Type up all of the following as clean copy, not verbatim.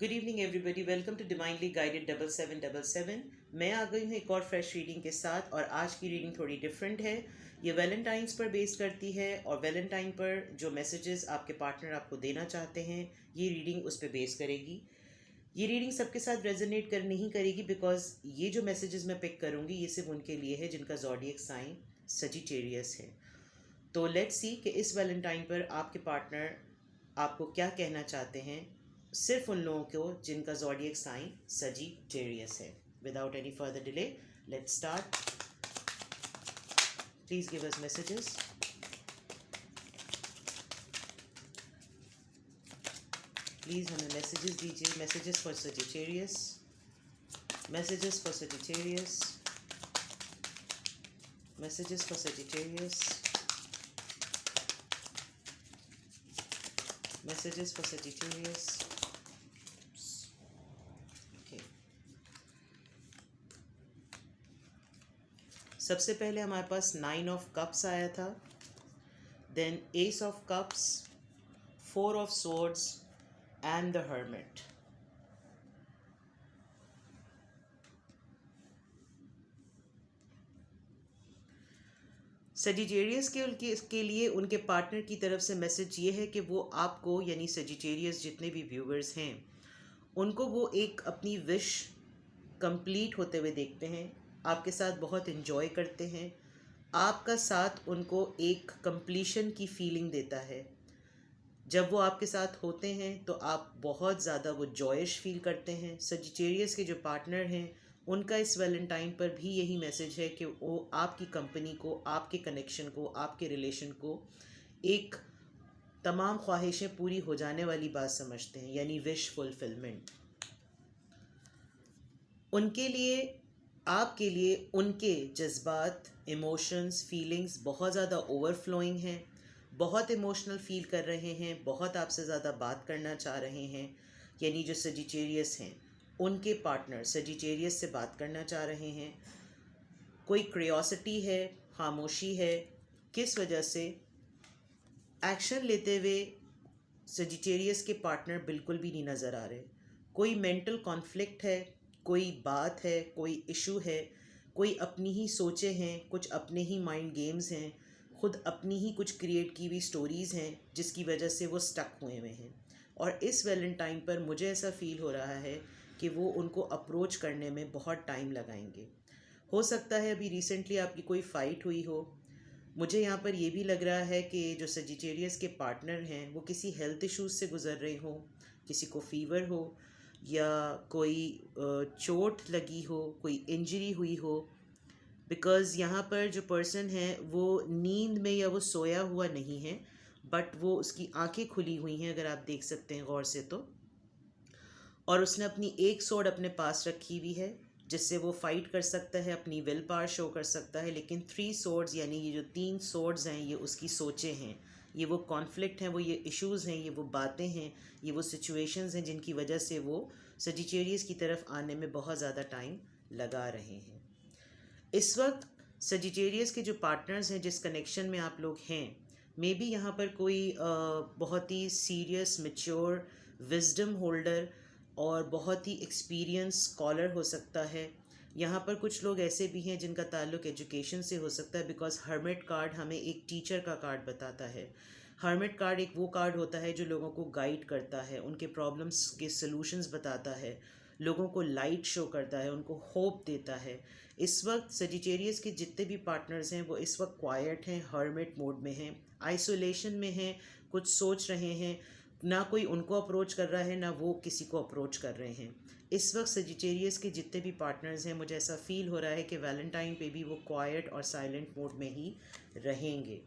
Good evening everybody, welcome to divinely guided 7777। मैं आ गई हूँ एक और फ्रेश रीडिंग के साथ। और आज की रीडिंग थोड़ी डिफरेंट है। ये वैलेंटाइंस पर बेस करती है और वैलेंटाइन पर जो मैसेजेस आपके पार्टनर आपको देना चाहते हैं, ये रीडिंग उस पर बेस करेगी। ये रीडिंग सबके साथ रेजोनेट कर नहीं करेगी, बिकॉज ये जो मैसेजेस मैं पिक करूँगी ये सिर्फ उनके लिए है जिनका ज़ोडिएक साइन सजिटेरियस है। तो लेट्स सी कि इस वैलेंटाइन पर आपके पार्टनर आपको क्या कहना चाहते हैं, सिर्फ उन लोगों को जिनका ज़ोडिएक साइन सजिटेरियस है। Without any further delay, let's start. Please give us messages. Please हमें मैसेजेस दीजिए। Messages for Sagittarius, messages for Sagittarius, messages for Sagittarius, messages for Sagittarius. सबसे पहले हमारे पास 9 ऑफ कप्स आया था, then ace of cups, 4 of swords and the hermit. Sagittarius के लिए उनके पार्टनर की तरफ से मैसेज ये है कि वो आपको, यानी सजिटेरियस जितने भी व्यूवर्स हैं, उनको वो एक अपनी विश कंप्लीट होते हुए देखते हैं, आपके साथ बहुत इन्जॉय करते हैं। आपका साथ उनको एक कंप्लीशन की फीलिंग देता है। जब वो आपके साथ होते हैं तो आप बहुत ज़्यादा वो जॉयश फील करते हैं। सजिटेरियस के जो पार्टनर हैं, उनका इस वैलेंटाइन पर भी यही मैसेज है कि वो आपकी कंपनी को, आपके कनेक्शन को, आपके रिलेशन को एक तमाम ख्वाहिशें पूरी हो जाने वाली बात समझते हैं, यानी विश फुलफिलमेंट। उनके लिए, आपके लिए उनके जज्बात, इमोशंस, फीलिंग्स बहुत ज़्यादा ओवरफ्लोइंग हैं। बहुत इमोशनल फील कर रहे हैं, बहुत आपसे ज़्यादा बात करना चाह रहे हैं। यानी जो सजिटेरियस हैं, उनके पार्टनर सजिटेरियस से बात करना चाह रहे हैं। कोई क्रियोसिटी है, खामोशी है। किस वजह से? एक्शन लेते हुए सजिटेरियस के पार्टनर बिल्कुल भी नहीं नज़र आ रहे। कोई मेंटल कॉन्फ्लिक्ट है, कोई बात है, कोई इशू है, कोई अपनी ही सोचे हैं, कुछ अपने ही माइंड गेम्स हैं, खुद अपनी ही कुछ क्रिएट की हुई स्टोरीज़ हैं, जिसकी वजह से वो स्टक हुए हुए हैं। और इस वैलेंटाइन पर मुझे ऐसा फील हो रहा है कि वो उनको अप्रोच करने में बहुत टाइम लगाएंगे। हो सकता है अभी रिसेंटली आपकी कोई फ़ाइट हुई हो। मुझे यहाँ पर ये भी लग रहा है कि जो सजिटेरियस के पार्टनर हैं वो किसी हेल्थ इश्यूज से गुज़र रहे हो, किसी को फीवर हो या कोई चोट लगी हो, कोई इंजरी हुई हो। बिकॉज़ यहाँ पर जो पर्सन है वो नींद में या वो सोया हुआ नहीं है, बट वो उसकी आंखें खुली हुई हैं, अगर आप देख सकते हैं गौर से तो। और उसने अपनी एक स्वॉर्ड अपने पास रखी हुई है जिससे वो फाइट कर सकता है, अपनी विल पावर शो कर सकता है। लेकिन 3 स्वॉर्ड्स, यानी ये जो 3 स्वॉर्ड्स हैं, ये उसकी सोचें हैं, ये वो कॉन्फ्लिक्ट हैं, वो ये इश्यूज़ हैं, ये वो बातें हैं, ये वो सिचुएशंस हैं जिनकी वजह से वो सजिटेरियस की तरफ आने में बहुत ज़्यादा टाइम लगा रहे हैं। इस वक्त सजिटेरियस के जो पार्टनर्स हैं, जिस कनेक्शन में आप लोग हैं, मे बी यहाँ पर कोई बहुत ही सीरियस, मैच्योर, विजडम होल्डर और बहुत ही एक्सपीरियंस स्कॉलर हो सकता है। यहाँ पर कुछ लोग ऐसे भी हैं जिनका ताल्लुक एजुकेशन से हो सकता है, बिकॉज हर्मिट कार्ड हमें एक टीचर का कार्ड बताता है। हर्मिट कार्ड एक वो कार्ड होता है जो लोगों को गाइड करता है, उनके प्रॉब्लम्स के सलूशंस बताता है, लोगों को लाइट शो करता है, उनको होप देता है। इस वक्त सजिटेरियस के जितने भी पार्टनर्स हैं वो इस वक्त क्वाइट हैं, हर्मिट मोड में हैं, आइसोलेशन में हैं, कुछ सोच रहे हैं। ना कोई उनको अप्रोच कर रहा है, ना वो किसी को अप्रोच कर रहे हैं। इस वक्त सजिटेरियस के जितने भी पार्टनर्स हैं, मुझे ऐसा फील हो रहा है कि वैलेंटाइन पे भी वो क्वाइट और साइलेंट मोड में ही रहेंगे।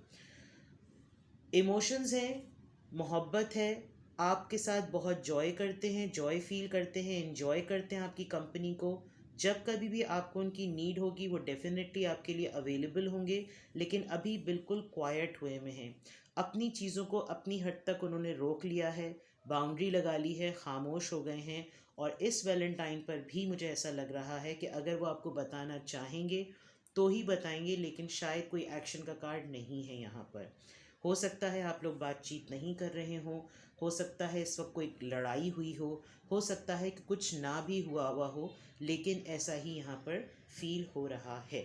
इमोशंस हैं, मोहब्बत है, आपके साथ बहुत जॉय करते हैं, जॉय फील करते हैं, इन्जॉय करते हैं आपकी कंपनी को। जब कभी भी आपको उनकी नीड होगी वो डेफिनेटली आपके लिए अवेलेबल होंगे। लेकिन अभी बिल्कुल क्वाइट हुए में हैं, अपनी चीज़ों को अपनी हद तक उन्होंने रोक लिया है, बाउंड्री लगा ली है, खामोश हो गए हैं। और इस वैलेंटाइन पर भी मुझे ऐसा लग रहा है कि अगर वो आपको बताना चाहेंगे तो ही बताएंगे, लेकिन शायद कोई एक्शन का कार्ड नहीं है यहाँ पर। हो सकता है आप लोग बातचीत नहीं कर रहे हो हो सकता है इस वक्त कोई लड़ाई हुई हो सकता है कि कुछ ना भी हुआ हुआ हो, लेकिन ऐसा ही यहाँ पर फील हो रहा है।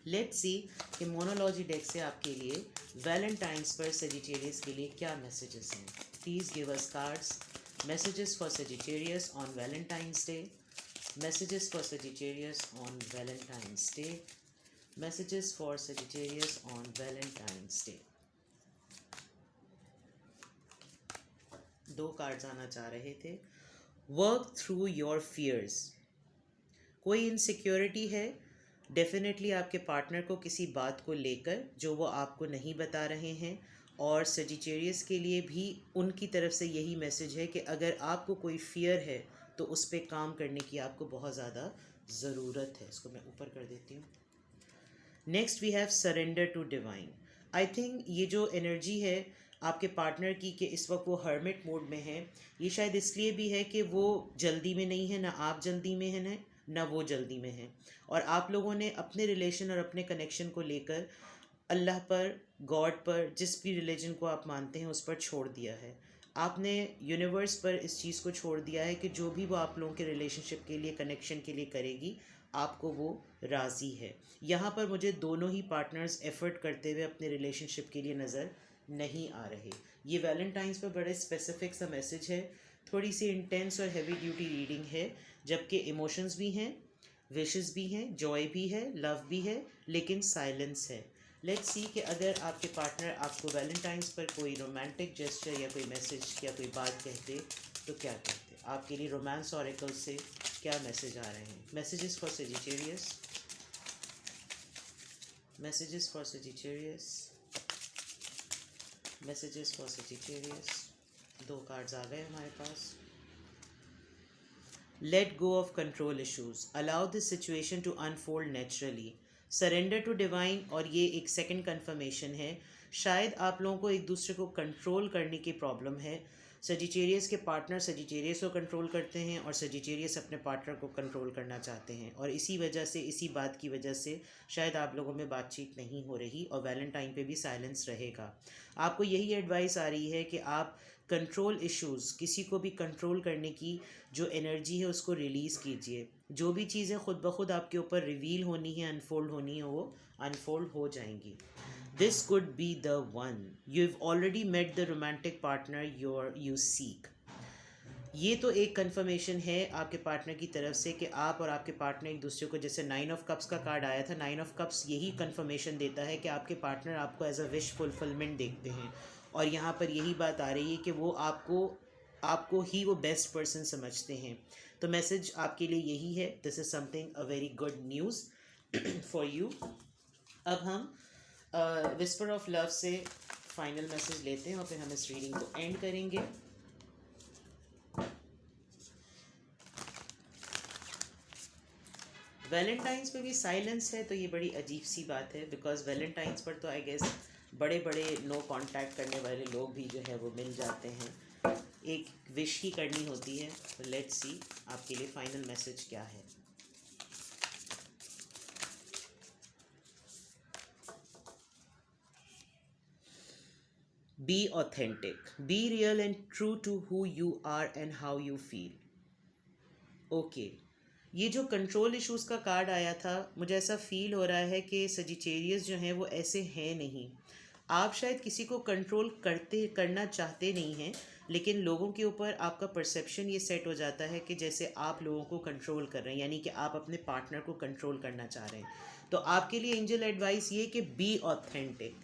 लेट्स सी कि मोनोलॉजी डेक से आपके लिए वैलेंटाइंस पर सेजिटेरियस के लिए क्या मैसेजेस हैं। Please give us cards. Messages for Sagittarius on Valentine's day. Messages for Sagittarius on Valentine's day. Messages for Sagittarius on Valentine's day. 2 cards आना चाह रहे थे। Work through your fears. कोई इनसिक्योरिटी है डेफिनेटली आपके पार्टनर को किसी बात को लेकर जो वो आपको नहीं बता रहे हैं, और सजिटेरियस के लिए भी उनकी तरफ से यही मैसेज है कि अगर आपको कोई फियर है तो उस पर काम करने की आपको बहुत ज़्यादा ज़रूरत है। इसको मैं ऊपर कर देती हूँ। Next we have surrender to divine. I think ये जो एनर्जी है आपके पार्टनर की कि इस वक्त वो हर्मिट मोड में है, ये शायद इसलिए भी है कि वो जल्दी में नहीं है, ना आप जल्दी में है ना वो जल्दी में है, और आप लोगों ने अपने रिलेशन और अपने कनेक्शन को लेकर अल्लाह पर, गॉड पर, जिस भी रिलीजन को आप मानते हैं उस पर छोड़ दिया है। आपने यूनिवर्स पर इस चीज़ को छोड़ दिया है कि जो भी वो आप लोगों के रिलेशनशिप के लिए, कनेक्शन के लिए करेगी, आपको वो राज़ी है। यहाँ पर मुझे दोनों ही पार्टनर्स एफ़र्ट करते हुए अपने रिलेशनशिप के लिए नज़र नहीं आ रहे। ये वैलेंटाइंस पर बड़े स्पेसिफिक सा मैसेज है, थोड़ी सी इंटेंस और हैवी ड्यूटी रीडिंग है, जबकि इमोशंस भी हैं, विशेस भी हैं, जॉय भी है, लव भी है, लेकिन साइलेंस है। लेट्स सी कि अगर आपके पार्टनर आपको वैलेंटाइंस पर कोई रोमांटिक जेस्चर या कोई मैसेज या कोई बात कहते तो क्या कहते। आपके लिए रोमांस ऑरेकल से क्या मैसेज आ रहे हैं। Messages for Sagittarius. Messages for Sagittarius. Messages for Sagittarius. 2 cards आ गए हमारे पास। Let go of control issues, allow this situation to unfold naturally. Surrender to divine, और ये एक सेकंड कंफर्मेशन है, शायद आप लोगों को एक दूसरे को कंट्रोल करने की प्रॉब्लम है। सजिटेरियस के पार्टनर सजिटेरियस को कंट्रोल करते हैं और सजिटेरियस अपने पार्टनर को कंट्रोल करना चाहते हैं, और इसी वजह से, इसी बात की वजह से शायद आप लोगों में बातचीत नहीं हो रही, और वैलेंटाइन पे भी साइलेंस रहेगा। आपको यही एडवाइस आ रही है कि आप कंट्रोल इश्यूज़, किसी को भी कंट्रोल करने की जो एनर्जी है उसको रिलीज़ कीजिए। जो भी चीज़ें खुद ब खुद आपके ऊपर रिवील होनी है, अनफोल्ड होनी है, वो अनफोल्ड हो जाएंगी। This could be the one, you have already met the romantic partner you seek. ये तो एक कंफर्मेशन है आपके पार्टनर की तरफ से कि आप और आपके पार्टनर एक दूसरे को, जैसे 9 ऑफ कप्स का कार्ड आया था, 9 ऑफ कप्स यही कंफर्मेशन देता है कि आपके पार्टनर आपको एज अ विश फुलफिलमेंट देखते हैं, और यहाँ पर यही बात आ रही है कि वो आपको ही वो बेस्ट पर्सन समझते हैं। तो मैसेज आपके लिए यही है, this is something a very good news for you. अब हम विस्पर ऑफ लव से फाइनल मैसेज लेते हैं और फिर हम इस रीडिंग को एंड करेंगे। वैलेंटाइंस पे भी साइलेंस है, तो ये बड़ी अजीब सी बात है, बिकॉज वैलेंटाइंस पर तो आई गेस बड़े बड़े नो कांटेक्ट करने वाले लोग भी जो है वो मिल जाते हैं, एक विश ही करनी होती है। तो लेट्स सी आपके लिए फाइनल मैसेज क्या है। Be authentic, be real and true to who you are and how you feel. Okay, ये जो कंट्रोल इश्यूज़ का कार्ड आया था, मुझे ऐसा फील हो रहा है कि सजिटेरियस जो हैं वो ऐसे हैं नहीं। आप शायद किसी को कंट्रोल करना चाहते नहीं हैं, लेकिन लोगों के ऊपर आपका परसेप्शन ये सेट हो जाता है कि जैसे आप लोगों को कंट्रोल कर रहे हैं, यानी कि आप अपने पार्टनर को कंट्रोल करना चाह रहे हैं। तो आपके लिए एंजल एडवाइस ये कि बी ऑथेंटिक,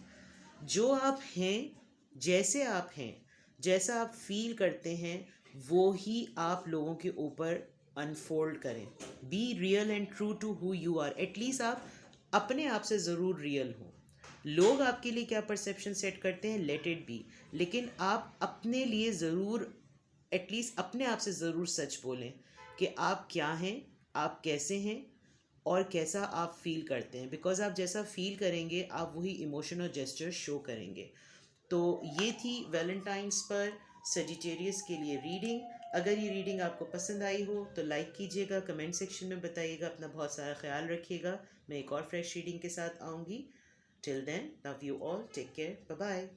जो आप हैं, जैसे आप हैं, जैसा आप फील करते हैं, वो ही आप लोगों के ऊपर अनफोल्ड करें। Be real and true to who you are. At least आप अपने आप से ज़रूर रियल हो। लोग आपके लिए क्या परसेप्शन सेट करते हैं, लेट इट बी, लेकिन आप अपने लिए ज़रूर, एटलीस्ट अपने आप से ज़रूर सच बोलें कि आप क्या हैं, आप कैसे हैं, और कैसा आप फील करते हैं। बिकॉज आप जैसा फील करेंगे, आप वही इमोशन और जेस्चर शो करेंगे। तो ये थी वैलेंटाइंस पर सजिटेरियस के लिए रीडिंग। अगर ये रीडिंग आपको पसंद आई हो तो लाइक कीजिएगा, कमेंट सेक्शन में बताइएगा, अपना बहुत सारा ख्याल रखिएगा। मैं एक और फ्रेश रीडिंग के साथ आऊँगी। Till then, love you all, take care, bye bye.